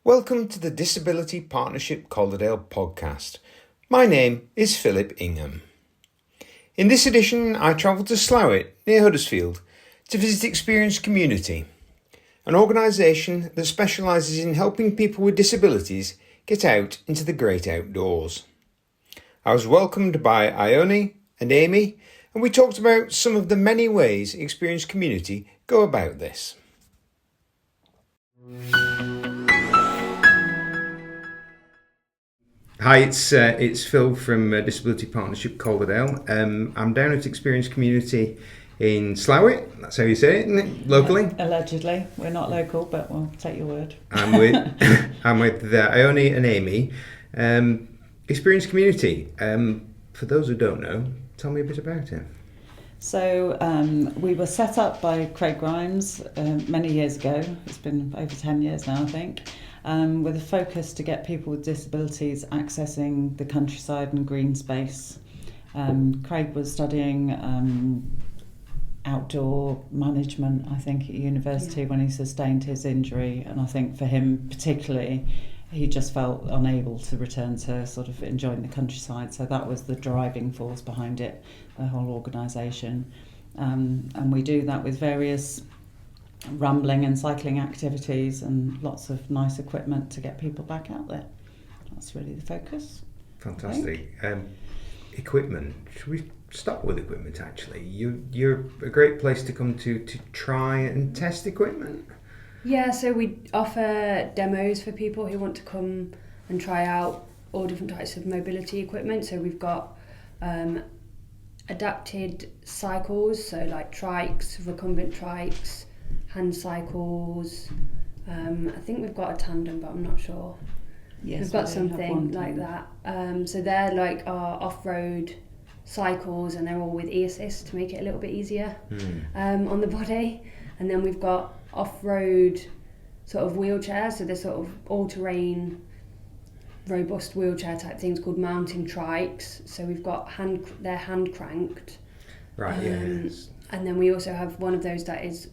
Welcome to the Disability Partnership Calderdale podcast. My name is Philip Ingham. In this edition, I travelled to Slaithwaite, near Huddersfield, to visit Experience Community, an organisation that specialises in helping people with disabilities get out into the great outdoors. I was welcomed by Ione and Amy, and we talked about some of the many ways Experience Community go about this. Hi, it's Phil from Disability Partnership Calderdale. I'm down at Experience Community in Slaithwaite. That's how you say it, isn't it? Locally. Allegedly, we're not local, but we'll take your word. I'm with Ione and Amy. Experience Community. For those who don't know, tell me a bit about it. So we were set up by Craig Grimes many years ago. It's been over 10 years now, I think. With a focus to get people with disabilities accessing the countryside and green space. Craig was studying outdoor management, I think, at university when he sustained his injury, and I think for him particularly, he just felt unable to return to sort of enjoying the countryside, so that was the driving force behind it, the whole organisation. And we do that with various rambling and cycling activities and lots of nice equipment to get people back out there. That's really the focus. Fantastic. Equipment. Should we start with equipment actually? You're a great place to come to try and test equipment. Yeah, so we offer demos for people who want to come and try out all different types of mobility equipment. So we've got adapted cycles, so like trikes, recumbent trikes, hand cycles. I think we've got a tandem, but I'm not sure. Yes, we've got something like that. So they're like our off-road cycles, and they're all with e-assist to make it a little bit easier on the body. And then we've got off-road sort of wheelchairs, so they're sort of all-terrain, robust wheelchair type things called mountain trikes. So we've got they're hand cranked. Right. Yes. And then we also have one of those that is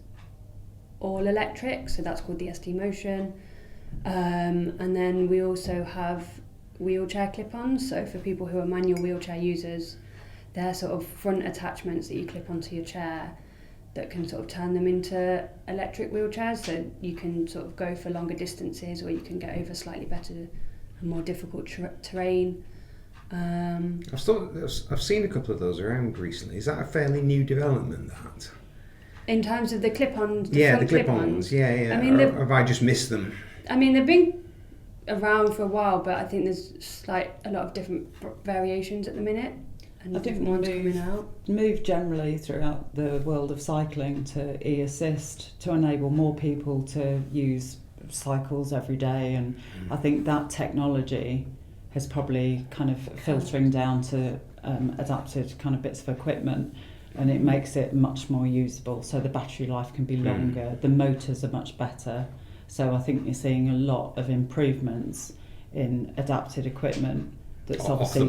all electric, so that's called the ST Motion. And then we also have wheelchair clip-ons, so for people who are manual wheelchair users, they're sort of front attachments that you clip onto your chair that can sort of turn them into electric wheelchairs, so you can sort of go for longer distances, or you can get over slightly better and more difficult terrain. I've seen a couple of those around recently. Is that a fairly new development, that? In terms of the clip-ons? The clip-ons. Yeah. I mean, or have I just missed them? I mean, they've been around for a while, but I think there's a lot of different variations at the minute, and different ones coming out. Move generally throughout the world of cycling to e-assist to enable more people to use cycles every day, and I think that technology has probably kind of filtering down to adapted kind of bits of equipment, and it makes it much more usable, so the battery life can be longer, the motors are much better, so I think you're seeing a lot of improvements in adapted equipment that's obviously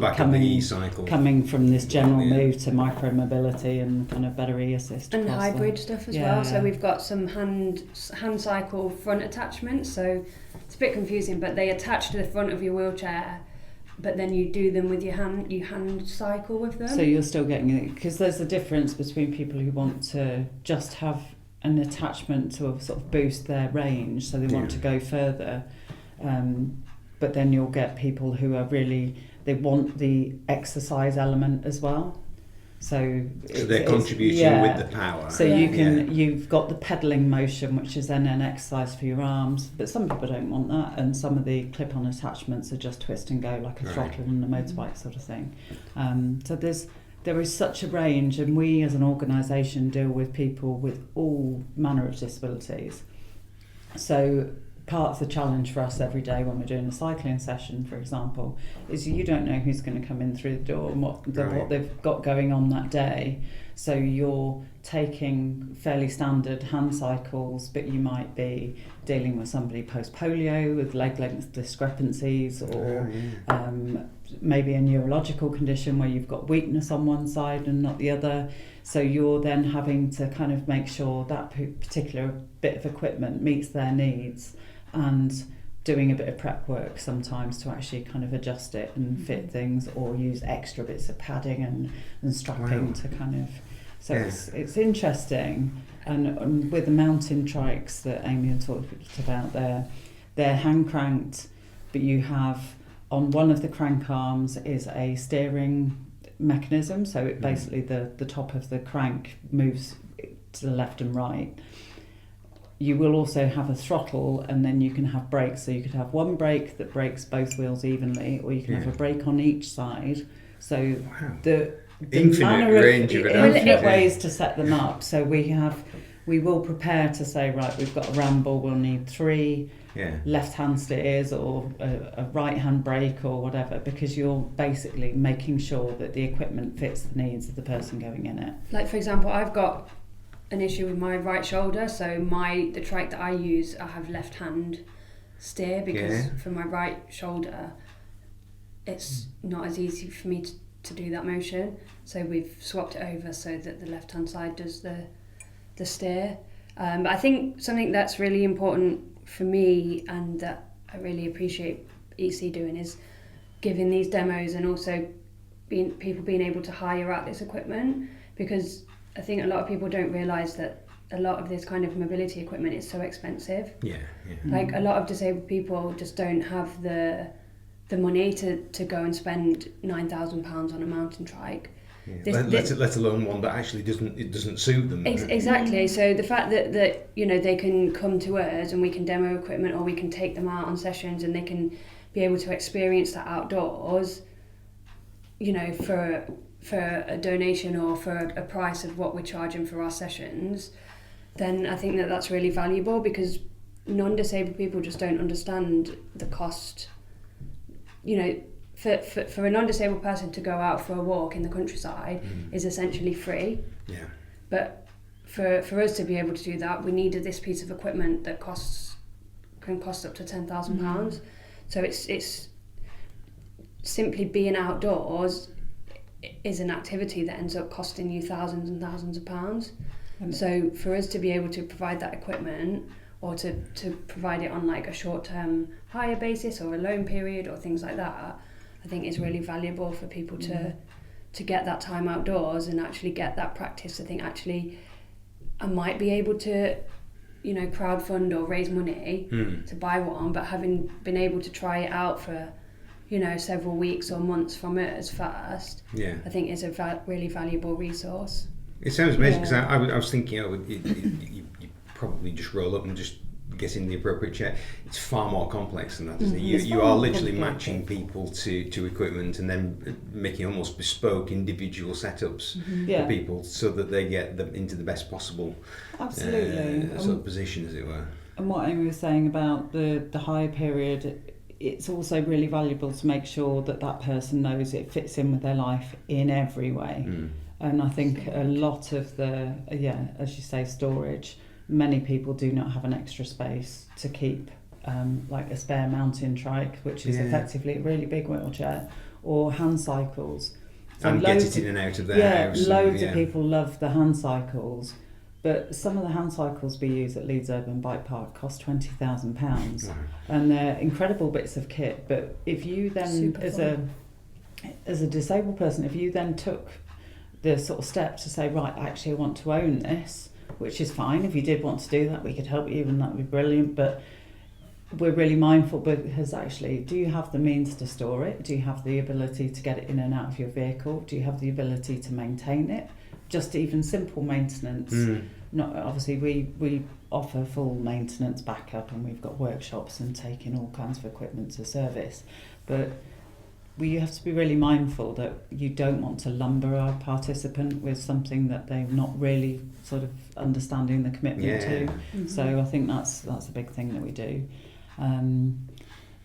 coming from this general move to micro-mobility and kind of better e-assist. And hybrid stuff as well, so we've got some hand cycle front attachments, so it's a bit confusing, but they attach to the front of your wheelchair, but then you do them with your hand, you hand cycle with them. So you're still getting it, because there's a difference between people who want to just have an attachment to sort of boost their range, so they want to go further, but then you'll get people who are really, they want the exercise element as well. So they're contributing with the power. So you've got the pedalling motion, which is then an exercise for your arms, but some people don't want that, and some of the clip-on attachments are just twist and go, like a throttle on a motorbike sort of thing. So there is such a range, and we as an organisation deal with people with all manner of disabilities. So part of the challenge for us every day when we're doing a cycling session, for example, is you don't know who's going to come in through the door and what they've got going on that day. So you're taking fairly standard hand cycles, but you might be dealing with somebody post-polio with leg length discrepancies, or maybe a neurological condition where you've got weakness on one side and not the other. So you're then having to kind of make sure that particular bit of equipment meets their needs, and doing a bit of prep work sometimes to actually kind of adjust it and fit things, or use extra bits of padding and strapping to kind of... So it's interesting. And with the mountain trikes that Amy had talked about there, they're hand cranked, but you have, on one of the crank arms is a steering mechanism, so it basically the top of the crank moves to the left and right. You will also have a throttle, and then you can have brakes. So you could have one brake that brakes both wheels evenly, or you can have a brake on each side. So the infinite range of infinite ways to set them up. So we will prepare to say, right, we've got a ramble, we'll need 3 left-hand steers or a right-hand brake or whatever, because you're basically making sure that the equipment fits the needs of the person going in it. Like, for example, I've got an issue with my right shoulder, so the trike that I use, I have left-hand steer, because for my right shoulder it's not as easy for me to do that motion, so we've swapped it over so that the left-hand side does the steer. But I think something that's really important for me, and that I really appreciate EC doing, is giving these demos, and also people being able to hire out this equipment, because I think a lot of people don't realise that a lot of this kind of mobility equipment is so expensive. Like, a lot of disabled people just don't have the money to go and spend £9,000 on a mountain trike. Let alone one that actually doesn't suit them. Exactly. So the fact that they can come to us and we can demo equipment, or we can take them out on sessions and they can be able to experience that outdoors, for a donation or for a price of what we're charging for our sessions, then I think that that's really valuable, because non-disabled people just don't understand the cost. For a non-disabled person to go out for a walk in the countryside is essentially free. But for us to be able to do that, we needed this piece of equipment that can cost up to £10,000. So it's simply being outdoors is an activity that ends up costing you thousands and thousands of pounds. So for us to be able to provide that equipment, or to provide it on like a short-term hire basis or a loan period or things like that, I think is really valuable for people to get that time outdoors and actually get that practice. I think actually I might be able to crowdfund or raise money to buy one, but having been able to try it out for several weeks or months from us first, I think is a really valuable resource. It sounds amazing, because I was thinking, you probably just roll up and just get in the appropriate chair. It's far more complex than that, isn't it? You are literally matching people to equipment, and then making almost bespoke individual setups for people, so that they get them into the best possible sort of position, as it were. And what Amy was saying about the hire period, it's also really valuable to make sure that person knows it fits in with their life in every way. And I think a lot of as you say, storage, many people do not have an extra space to keep like a spare mountain trike, which is effectively a really big wheelchair, or hand cycles. So and get it in and out of their house. Loads of people love the hand cycles, but some of the hand cycles we use at Leeds Urban Bike Park cost £20,000, and they're incredible bits of kit. But if you then, as a disabled person, if you then took the sort of step to say, right, actually I want to own this, which is fine. If you did want to do that, we could help you, and that would be brilliant. But we're really mindful, because actually, do you have the means to store it? Do you have the ability to get it in and out of your vehicle? Do you have the ability to maintain it? Just even simple maintenance. Not obviously, we offer full maintenance backup, and we've got workshops and taking all kinds of equipment to service. But we have to be really mindful that you don't want to lumber our participant with something that they're not really sort of understanding the commitment to. So I think that's a big thing that we do.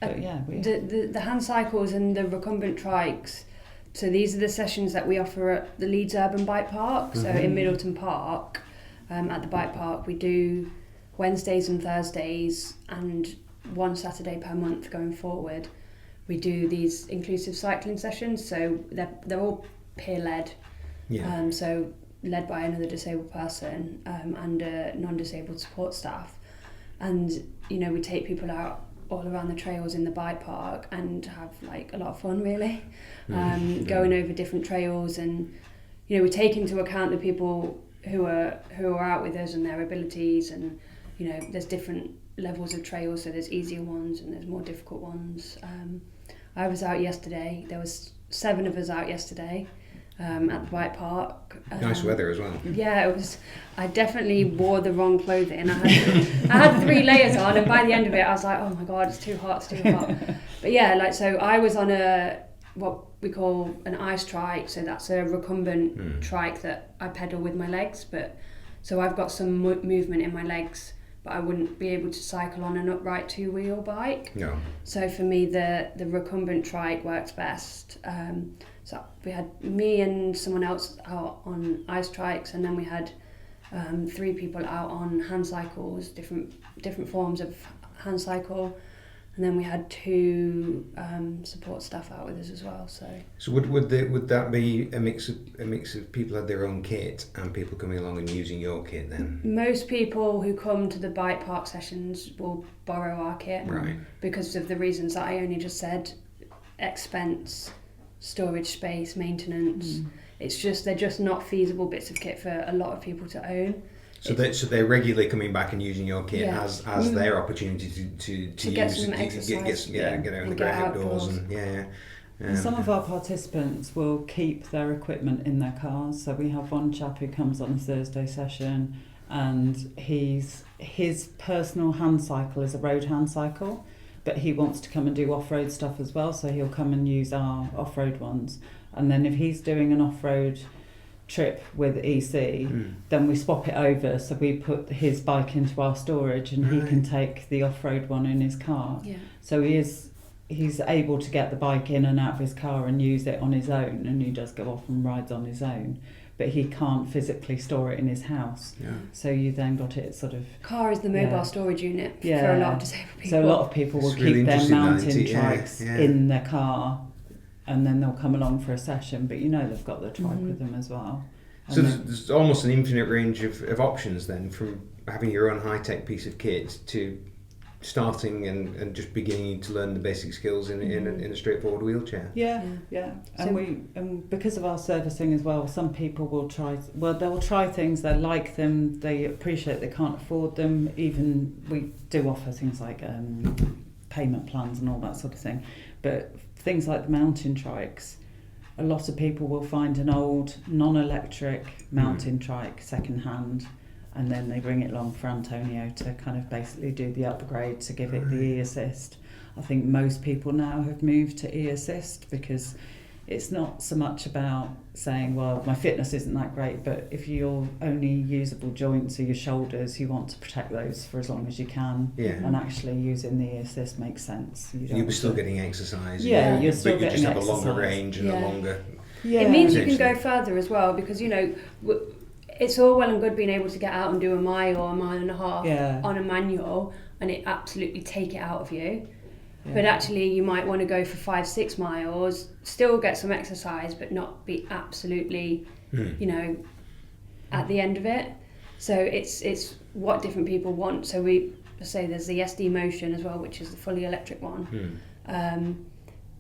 The hand cycles and the recumbent trikes. So these are the sessions that we offer at the Leeds Urban Bike Park. So in Middleton Park, at the bike park, we do Wednesdays and Thursdays, and one Saturday per month going forward. We do these inclusive cycling sessions, so they're all peer-led, so led by another disabled person and a non-disabled support staff. And we take people out all around the trails in the bike park and have like a lot of fun really, going over different trails, and you know we take into account the people who are out with us and their abilities, and you know there's different levels of trails, so there's easier ones and there's more difficult ones. I was out yesterday. There was 7 of us out yesterday at the bike park. Nice weather as well. Yeah, it was. I definitely wore the wrong clothing. I had 3 layers on, and by the end of it, I was like, "Oh my god, it's too hot, it's too hot." But yeah, like so, I was on what we call an ice trike. So that's a recumbent trike that I pedal with my legs. But so I've got some movement in my legs, but I wouldn't be able to cycle on an upright 2-wheel bike. No. So for me, the recumbent trike works best. So we had me and someone else out on ice trikes, and then we had 3 people out on hand cycles, different forms of hand cycle, and then we had 2 support staff out with us as well. So would that be a mix of people had their own kit and people coming along and using your kit then? Most people who come to the bike park sessions will borrow our kit, right? Because of the reasons that I only just said: expense, storage space, maintenance. It's just they're just not feasible bits of kit for a lot of people to own. So they're regularly coming back and using your kit as their opportunity to get use some it, exercise, get out in the great outdoors and And some of our participants will keep their equipment in their cars. So we have one chap who comes on a Thursday session, and his personal hand cycle is a road hand cycle, but he wants to come and do off-road stuff as well, so he'll come and use our off-road ones. And then if he's doing an off-road trip with EC, then we swap it over, so we put his bike into our storage and he can take the off-road one in his car. So he's able to get the bike in and out of his car and use it on his own, and he does go off and rides on his own, but he can't physically store it in his house. So you then got it sort of... Car is the mobile storage unit for a lot of disabled people. So a lot of people will keep their mountain trikes in their car, and then they'll come along for a session, but you know they've got the trike with them as well. And so there's almost an infinite range of options then, from having your own high-tech piece of kit to starting and just beginning to learn the basic skills in a straightforward wheelchair. And because of our servicing as well, some people will they'll try things, they like them, they appreciate they can't afford them. Even we do offer things like payment plans and all that sort of thing, but things like the mountain trikes, a lot of people will find an old non-electric mountain trike second hand, and then they bring it along for Antonio to kind of basically do the upgrade to give it the e-assist. I think most people now have moved to e-assist because it's not so much about saying, well, my fitness isn't that great, but if your only usable joints are your shoulders, you want to protect those for as long as you can. And actually using the e-assist makes sense. You'll be still getting exercise. You're still but you getting just have exercise. a longer range and a longer... It means you can go further as well, because, you know, it's all well and good being able to get out and do a mile or a mile and a half on a manual and it absolutely take it out of you. But actually you might want to go for 5-6 miles, still get some exercise, but not be absolutely, you know, at the end of it. So it's what different people want. So we say there's the SD Motion as well, which is the fully electric one.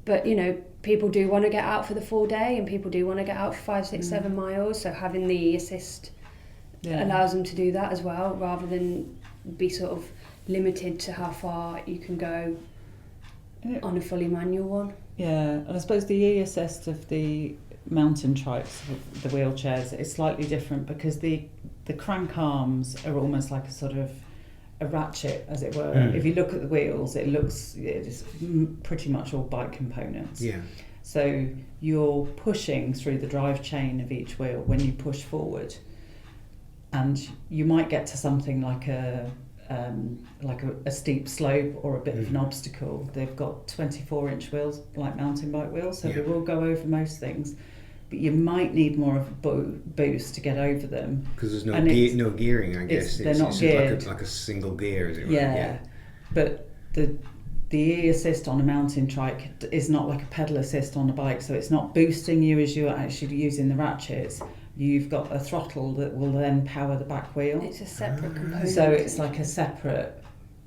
But, you know, people do want to get out for the full day, and people do want to get out for 5, 6, 7 miles. So having the assist allows them to do that as well, rather than be sort of limited to how far you can go on a fully manual one. And I suppose the e-assist of the mountain trikes, the wheelchairs, is slightly different because the crank arms are almost like a sort of a ratchet, as it were. If you look at the wheels, it's pretty much all bike components. So you're pushing through the drive chain of each wheel when you push forward, and you might get to something like a steep slope or a bit of an obstacle. They've got 24-inch wheels, like mountain bike wheels, so they will go over most things. But you might need more of a boost to get over them. Because there's no gearing, I guess. They're not geared. Like a single gear, is it? Right? But the e-assist on a mountain trike is not like a pedal assist on a bike, so it's not boosting you as you're actually using the ratchets. You've got a throttle that will then power the back wheel. It's a separate component. So it's like a separate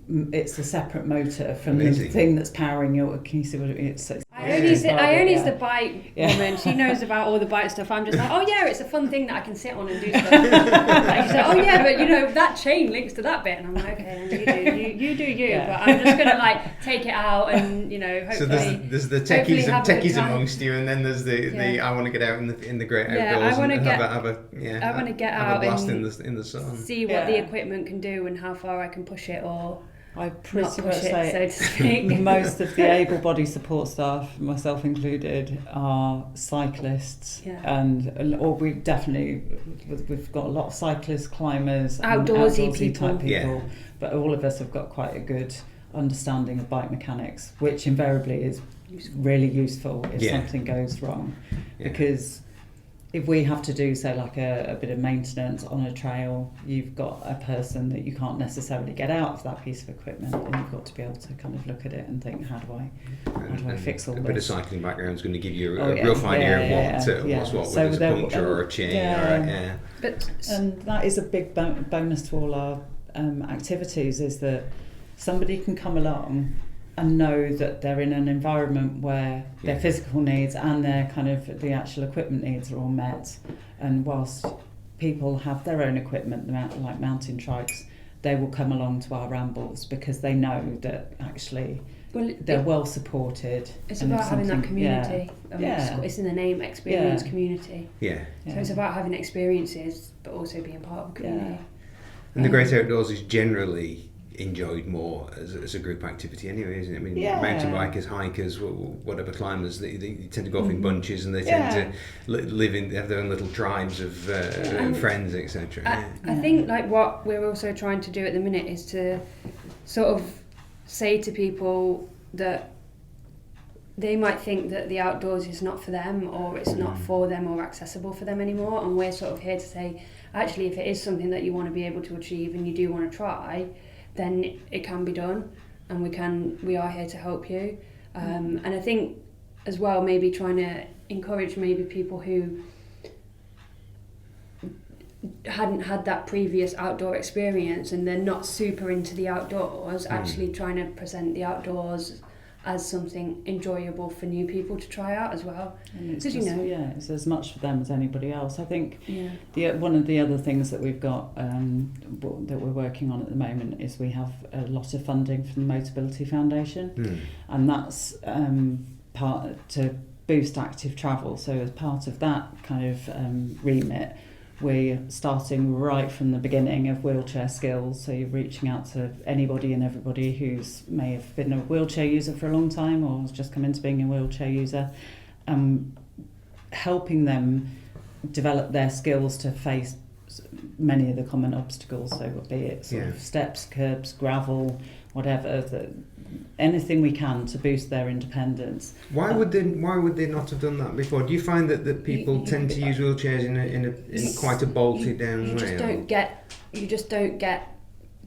it's a separate motor from Amazing. the thing that's powering your. Can you see what it is? Ione's the bike woman. She knows about all the bike stuff. I'm just like, oh yeah, it's a fun thing that I can sit on and do stuff. Like she's like, oh yeah, but you know that chain links to that bit, and I'm like, okay, then you do you. Yeah. But I'm just gonna like take it out and hopefully. So there's the techies amongst you, and then there's the I want to get out in the great outdoors and have a blast in the sun. See what the equipment can do and how far I can push it or. I pretty not much push it, say so to speak. most of the able-bodied support staff, myself included, are cyclists, or we've got a lot of cyclists, climbers, outdoorsy and people. type people. But all of us have got quite a good understanding of bike mechanics, which invariably is really useful if something goes wrong, because if we have to do, say, like a bit of maintenance on a trail, you've got a person that you can't necessarily get out of that piece of equipment, and you've got to be able to kind of look at it and think, how do I fix all this? A bit of cycling background is going to give you a rough idea of what's what, whether it's a puncture or a chain. And that is a big bonus to all our activities, is that somebody can come along and know that they're in an environment where their physical needs and their kind of the actual equipment needs are all met. And whilst people have their own equipment, like mountain trikes, they will come along to our rambles because they know that actually they're well supported. It's about having that community. It's in the name, experience community. So it's about having experiences but also being part of a community. And the great outdoors is generally enjoyed more as a group activity anyway, isn't it? I mean, mountain bikers, hikers, whatever climbers, they tend to go off in bunches, and they tend to live in, have their own little tribes of friends, etc. I think like what we're also trying to do at the minute is to sort of say to people that they might think that the outdoors is not for them, or it's not for them or accessible for them anymore, and we're sort of here to say, actually, if it is something that you want to be able to achieve and you do want to try, then it can be done, and we are here to help you. And I think as well, maybe trying to encourage maybe people who hadn't had that previous outdoor experience and they're not super into the outdoors, actually trying to present the outdoors as something enjoyable for new people to try out as well. It's it's as much for them as anybody else. I think one of the other things that we've got that we're working on at the moment is we have a lot of funding from the Motability Foundation, and that's part to boost active travel. So as part of that kind of remit, we're starting right from the beginning of wheelchair skills. So you're reaching out to anybody and everybody who's may have been a wheelchair user for a long time or has just come into being a wheelchair user, helping them develop their skills to face many of the common obstacles. So be it sort of steps, curbs, gravel, whatever, anything we can to boost their independence. Why would they not have done that before? Do you find that people tend to use wheelchairs in quite a bolted down way? You just don't get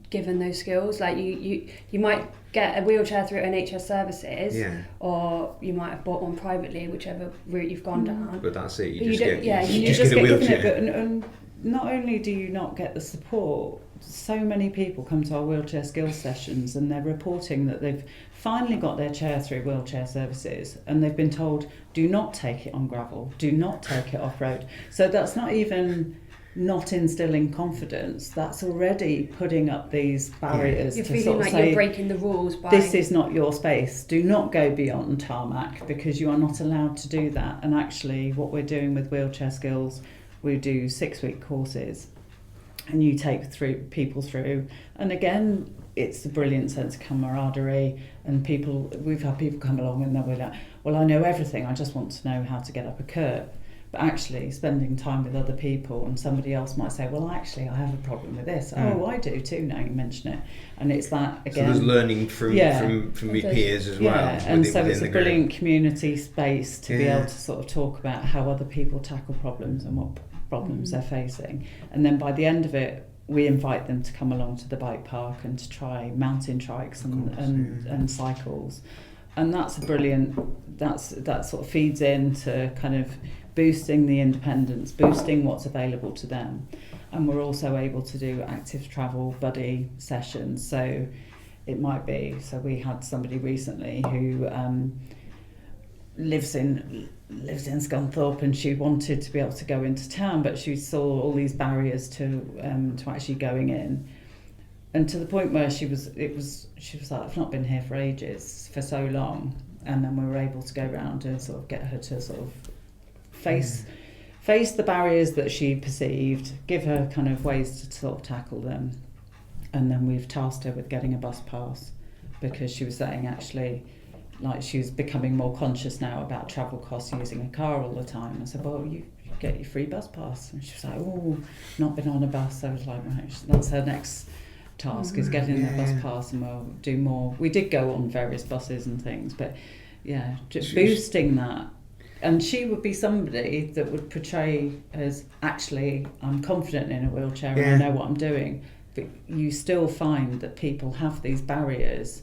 given those skills. Like you might get a wheelchair through NHS services, or you might have bought one privately, whichever route you've gone down. But that's it. You just get a wheelchair. And not only do you not get the support, so many people come to our wheelchair skills sessions and they're reporting that they've finally got their chair through wheelchair services, and they've been told, do not take it on gravel, do not take it off-road. So that's not even not instilling confidence, that's already putting up these barriers. You're to feeling sort of like say, you're breaking the rules by... This is not your space, do not go beyond tarmac, because you are not allowed to do that. And actually what we're doing with wheelchair skills, we do 6-week courses, and you take people through, and again it's a brilliant sense of camaraderie, and we've had people come along and they'll be like, well, I know everything, I just want to know how to get up a curb. But actually spending time with other people, and somebody else might say, well, actually I have a problem with this. Oh, I do too, now you mention it. And it's that again, so there's learning from your peers as well. And so it's a brilliant community space to be able to sort of talk about how other people tackle problems and what problems they're facing. And then by the end of it, we invite them to come along to the bike park and to try mountain trikes and cycles. And that's a brilliant, that sort of feeds into kind of boosting the independence, boosting what's available to them. And we're also able to do active travel buddy sessions. So it might be. So we had somebody recently who lives in Scunthorpe, and she wanted to be able to go into town, but she saw all these barriers to actually going in, and to the point where she was like, I've not been here for ages, for so long. And then we were able to go around and sort of get her to sort of face the barriers that she perceived, give her kind of ways to sort of tackle them. And then we've tasked her with getting a bus pass, because she was saying actually, like, she was becoming more conscious now about travel costs using a car all the time. I said, well, you get your free bus pass. And she was like, oh, not been on a bus. I was like, right, that's her next task, is getting the bus pass, and we'll do more. We did go on various buses and things, but yeah, just boosting that. And she would be somebody that would portray as, actually, I'm confident in a wheelchair and I know what I'm doing. But you still find that people have these barriers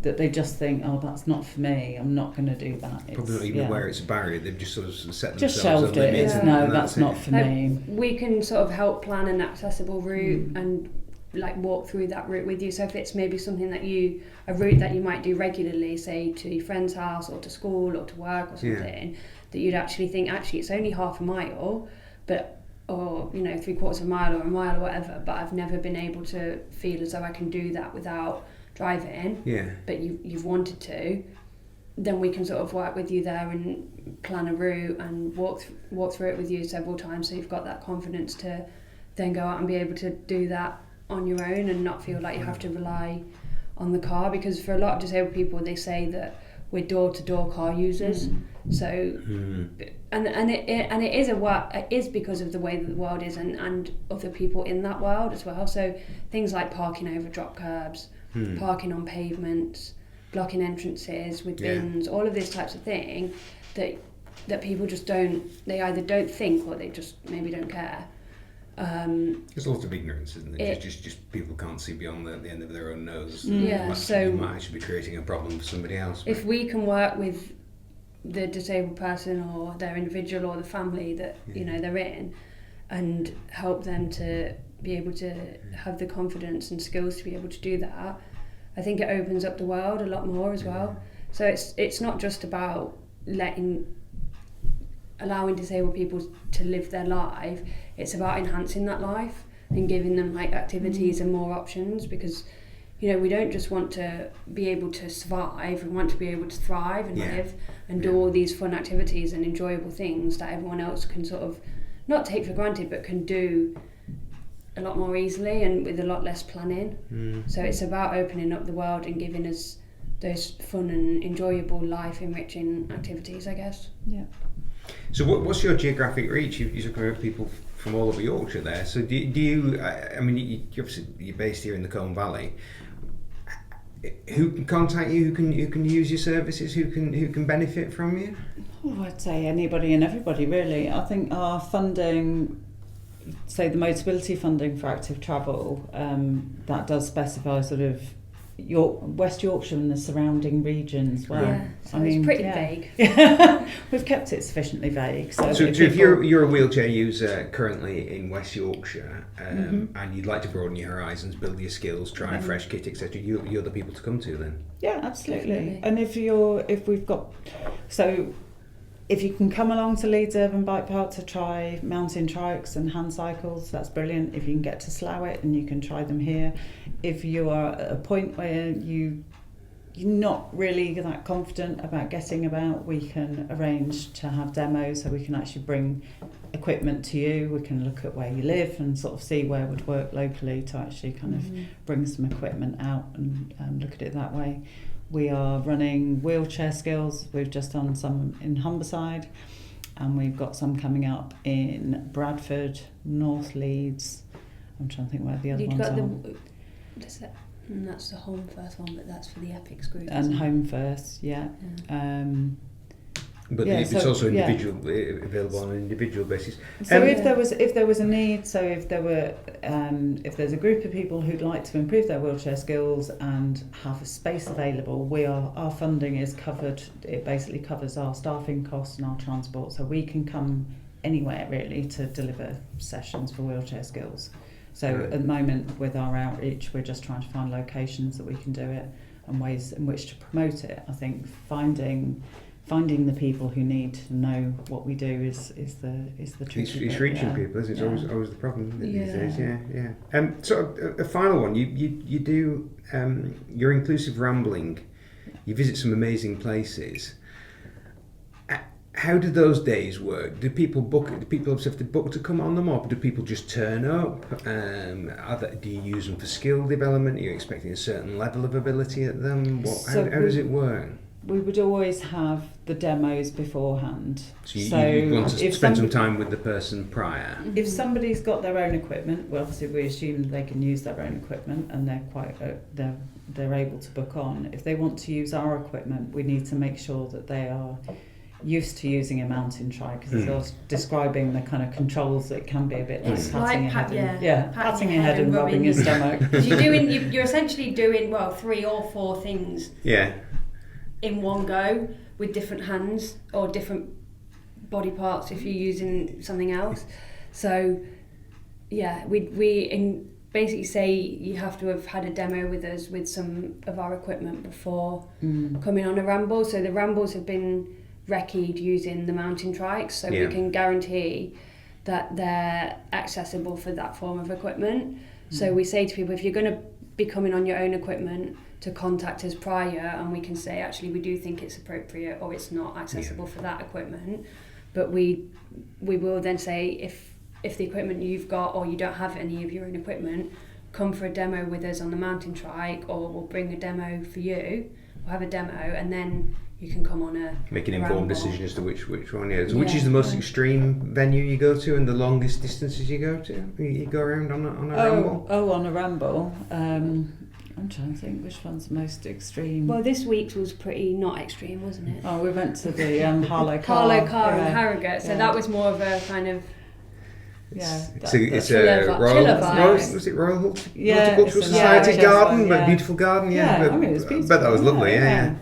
that they just think, oh, that's not for me, I'm not going to do that. Probably not even aware it's a barrier, they've just sort of set themselves just shelved a it. limit. No, that's not for me. We can sort of help plan an accessible route and like walk through that route with you. So if it's maybe something that a route that you might do regularly, say to your friend's house or to school or to work or something, that you'd actually think, actually it's only half a mile, but, or, you know, 3/4 of a mile or a mile or whatever, but I've never been able to feel as though I can do that without driving, but you've wanted to, then we can sort of work with you there and plan a route and walk through it with you several times, so you've got that confidence to then go out and be able to do that on your own and not feel like you have to rely on the car. Because for a lot of disabled people, they say that we're door-to-door car users. So and it is because of the way that the world is, and other people in that world as well. So things like parking over drop curbs, parking on pavements, blocking entrances with bins, all of these types of thing that people just they either don't think, or they just maybe don't care. There's a lot of ignorance, isn't there? Just people can't see beyond the end of their own nose. So you might actually be creating a problem for somebody else. If we can work with the disabled person or their individual or the family that you know they're in, and help them to be able to have the confidence and skills to be able to do that, I think it opens up the world a lot more as well. So it's not just about allowing disabled people to live their life, it's about enhancing that life and giving them like activities and more options, because you know we don't just want to be able to survive, we want to be able to thrive and live and do all these fun activities and enjoyable things that everyone else can sort of not take for granted but can do a lot more easily and with a lot less planning. So it's about opening up the world and giving us those fun and enjoyable life enriching activities, I guess. So what's your geographic reach? You're talking about people from all over Yorkshire there. So do you, I mean, you're based here in the Colne Valley. Who can contact you? Who can use your services? Who can benefit from you? Oh, I'd say anybody and everybody, really. I think our funding, say the Motability funding for active travel, that does specify sort of West Yorkshire and the surrounding regions. Well, so it's pretty vague. We've kept it sufficiently vague. So if you're a wheelchair user currently in West Yorkshire, and you'd like to broaden your horizons, build your skills, try a fresh kit, etc., you're the people to come to then. Yeah, absolutely. And if you can come along to Leeds Urban Bike Park to try mountain trikes and hand cycles, that's brilliant. If you can get to Slaithwaite and you can try them here. If you are at a point where you're not really that confident about getting about, we can arrange to have demos so we can actually bring equipment to you. We can look at where you live and sort of see where would work locally to actually kind of bring some equipment out and look at it that way. We are running wheelchair skills. We've just done some in Humberside, and we've got some coming up in Bradford, North Leeds. I'm trying to think where the other ones are. That's the Home First one, but that's for the Epics group. And Home First, But it's also individual, available on an individual basis. So if there was a need, so if there's a group of people who'd like to improve their wheelchair skills and have a space available, our funding is covered. It basically covers our staffing costs and our transport, so we can come anywhere really to deliver sessions for wheelchair skills. So Right. at the moment with our outreach, we're just trying to find locations that we can do it and ways in which to promote it. I think finding the people who need to know what we do is the tricky It's bit, reaching people, isn't it? It's Yeah. always the problem, isn't it, these Yeah. days? Yeah. So a final one. You do your inclusive rambling. You visit some amazing places. How do those days work? Do people book? Do people have to book to come on them, or do people just turn up? Do you use them for skill development? Are you expecting a certain level of ability at them? How does it work? We would always have the demos beforehand. So you want to spend some time with the person prior. If somebody's got their own equipment, well, obviously we assume they can use their own equipment and they're able to book on. If they want to use our equipment, we need to make sure that they are used to using a mountain trike, because as I was describing the kind of controls, it can be a bit like It's patting your like head, patting your head and rubbing rubbing your stomach. You're essentially doing 3 or 4 things Yeah. in one go with different hands or different body parts if you're using something else. So we basically say you have to have had a demo with us with some of our equipment before coming on a ramble. So the rambles have been recce'd using the mountain trikes, so we can guarantee that they're accessible for that form of equipment. So we say to people, if you're going to be coming on your own equipment, to contact us prior, and we can say actually we do think it's appropriate or it's not accessible for that equipment. But we will then say if the equipment you've got or you don't have any of your own equipment, come for a demo with us on the mountain trike, or we'll bring a demo for you. We'll have a demo and then you can come on make an informed ramble. decision as to which one. Yeah. So which is the most extreme venue you go to and the longest distances you go to? You go around on a ramble? On a ramble. I'm trying to think which one's the most extreme. Well, this week's was pretty not extreme, wasn't it? We went to the Harlow Car. Harlow Car in Harrogate, so that was more of a kind of It's chiller a Royal vibes. Was it Royal Yeah, Horticultural it's an Society NHS garden? one, But yeah. beautiful garden, yeah. I mean, it was beautiful. But that was lovely, yeah.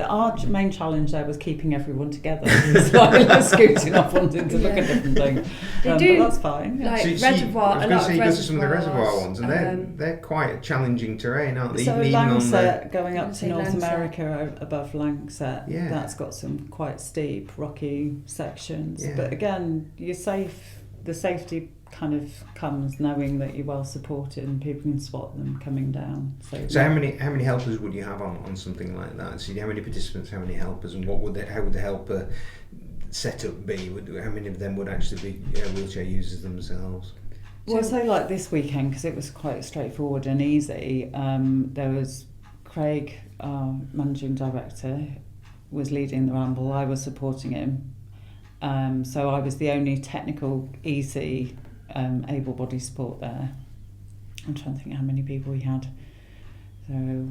Our main challenge there was keeping everyone together. It's like scooting off wanting to look at different things. They do, but that's fine. Yeah. like, So reservoir. I was a going lot to say of you go to some of the reservoir reservoirs, ones, and they're quite challenging terrain, aren't they? So Even on Lancet, going up to say North Lancet. America above Lancet, Yeah. that's got some quite steep, rocky sections. Yeah. But again, you're safe. The safety kind of comes knowing that you're well supported and people can spot them coming down. So how many helpers would you have on something like that? So how many participants, how many helpers, and how would the helper setup be? How many of them would actually be wheelchair users themselves? Well, so like this weekend, because it was quite straightforward and easy, there was Craig, our managing director, was leading the ramble. I was supporting him. So I was the only technical, easy, able-bodied support there. I'm trying to think how many people we had. So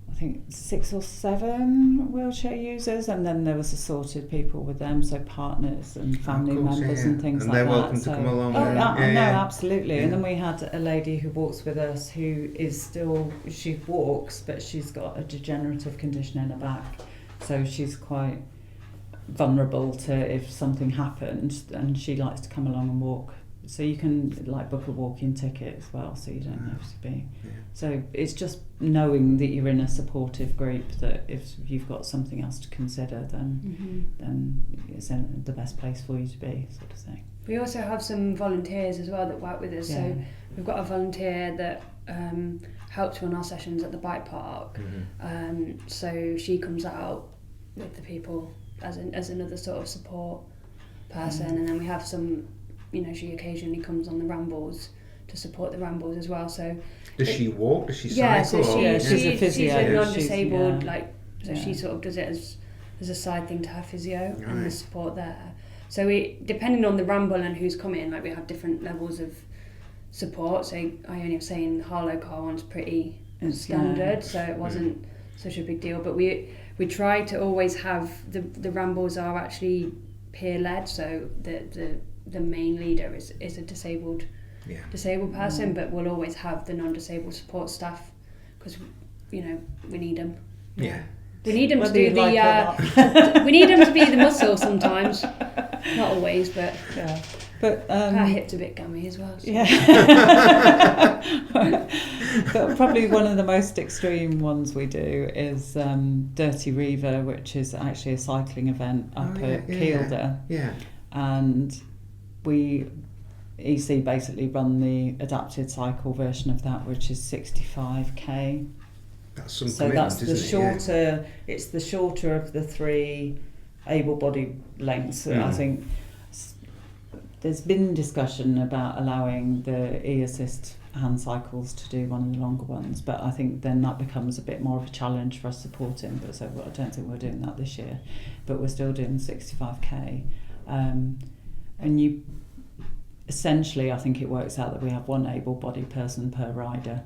I think 6 or 7 wheelchair users, and then there was assorted people with them, so partners and family members and things and like that. they're welcome to come along. Absolutely. Yeah. And then we had a lady who walks with us who is still, she walks, but she's got a degenerative condition in her back, so she's quite vulnerable to if something happened, and she likes to come along and walk. So you can like book a walk-in ticket as well, so you don't have to be. Yeah. So it's just knowing that you're in a supportive group, that if you've got something else to consider, then it's in the best place for you to be, sort of thing. We also have some volunteers as well that work with us. Yeah. So we've got a volunteer that helps run our sessions at the bike park. So she comes out with the people as another sort of support person, and then we have some, she occasionally comes on the rambles to support the rambles as well. So does she walk? Does she cycle? Yeah, so she's a physio. She's a non-disabled, She's, she sort of does it as a side thing to her physio and the Right. support there. So we, depending on the ramble and who's coming, like we have different levels of support. So I only was saying Harlow Car one's pretty standard, so it wasn't such a big deal. But we try to always have the rambles are actually peer led. So the main leader is a disabled person, but we'll always have the non-disabled support staff because we need them. Yeah. We need them to Whether you do like it or we need them to be the muscle sometimes, not always, but Yeah. But Her hip's a bit gummy as well. So. yeah. But probably one of the most extreme ones we do is Dirty Reaver, which is actually a cycling event up at Kielder. Yeah. And we EC basically run the adapted cycle version of that, which is 65k. That's some So commitment, that's the isn't shorter. it? It's the shorter of the 3 able-bodied lengths. I think there's been discussion about allowing the e-assist hand cycles to do one of the longer ones, but I think then that becomes a bit more of a challenge for us supporting. But so I don't think we're doing that this year, but we're still doing 65k. And you essentially, I think it works out that we have 1 able-bodied person per rider.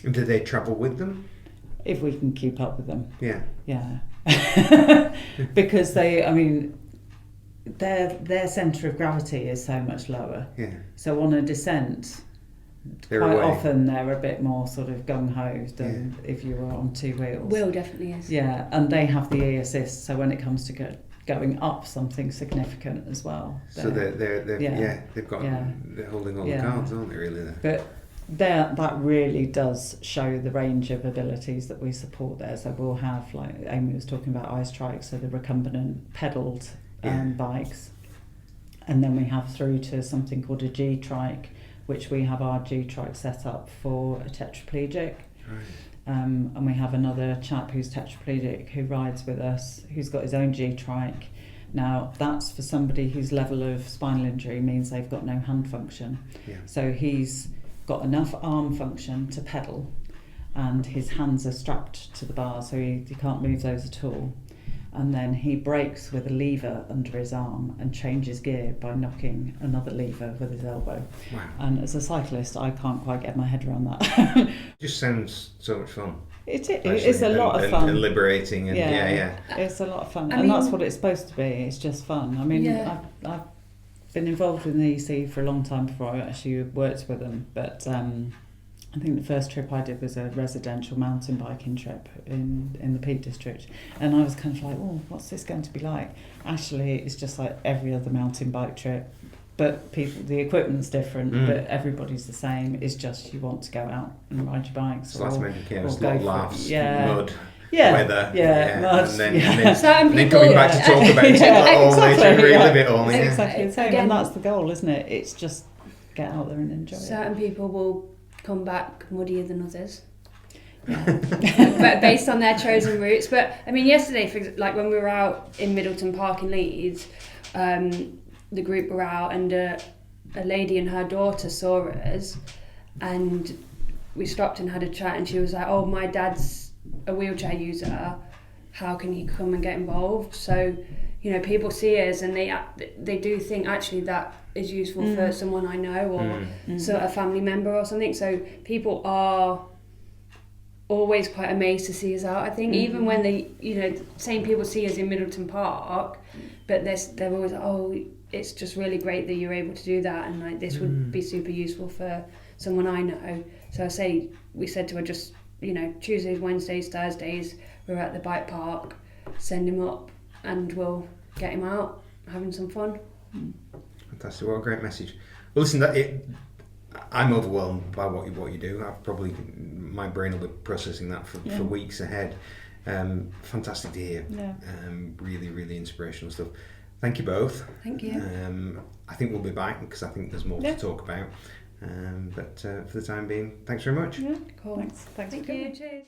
And do they travel with them? If we can keep up with them. Yeah. Yeah. Because their centre of gravity is so much lower. Yeah. So on a descent, They're quite away. often they're a bit more sort of gung-ho than if you were on 2 wheels. Will definitely is. Yeah, and they have the e-assist, so when it comes to going up something significant as well. So they're they've got they're holding all the cards, aren't they? Really? But that really does show the range of abilities that we support there. So we'll have, like Amy was talking about, ice trikes, so the recumbent pedalled bikes, and then we have through to something called a G trike, which we have our G trike set up for a tetraplegic. Right. And we have another chap who's tetraplegic who rides with us, who's got his own G trike. Now that's for somebody whose level of spinal injury means they've got no hand function. Yeah. So he's got enough arm function to pedal, and his hands are strapped to the bar, so he can't move those at all. And then he brakes with a lever under his arm and changes gear by knocking another lever with his elbow. Wow. And as a cyclist, I can't quite get my head around that. Just sounds so much fun. It is a lot of fun. And liberating. And It's a lot of fun. I And mean, that's what it's supposed to be. It's just fun. I mean, I've been involved with the EC for a long time before I actually worked with them. But I think the first trip I did was a residential mountain biking trip in the Peak District. And I was kind of like, oh, what's this going to be like? Actually, it's just like every other mountain bike trip. But the equipment's different, but everybody's the same. It's just you want to go out and ride your bikes. So that's mental chaos, go lot for laughs, it. mud, Yeah, weather, mud, and then Certain and then people, coming back to talk about it all later, relive it all. Yeah. Exactly the same, Again, and that's the goal, isn't it? It's just get out there and enjoy it. certain people will come back muddier than others. But based on their chosen routes. But I mean, yesterday, like when we were out in Middleton Park in Leeds, the group were out, and a lady and her daughter saw us, and we stopped and had a chat, and she was like, oh, my dad's a wheelchair user, how can he come and get involved? So, you know, people see us and they do think actually that is useful for someone I know or so a family member or something. So people are always quite amazed to see us out, I think, even when they, you know, same people see us in Middleton Park, but they're always like, oh, it's just really great that you're able to do that, and like this would be super useful for someone I know. So we said to her, just, you know, Tuesdays, Wednesdays, Thursdays, we're at the bike park, send him up and we'll get him out having some fun. Fantastic, what a great message. Well, listen, I'm overwhelmed by what you do. My brain will be processing that for weeks ahead. Fantastic to hear. Yeah. Really, really inspirational stuff. Thank you both. Thank you. I think we'll be back because I think there's more to talk about. But for the time being, thanks very much. Yeah, Cool. Thanks. Thank you. Cheers.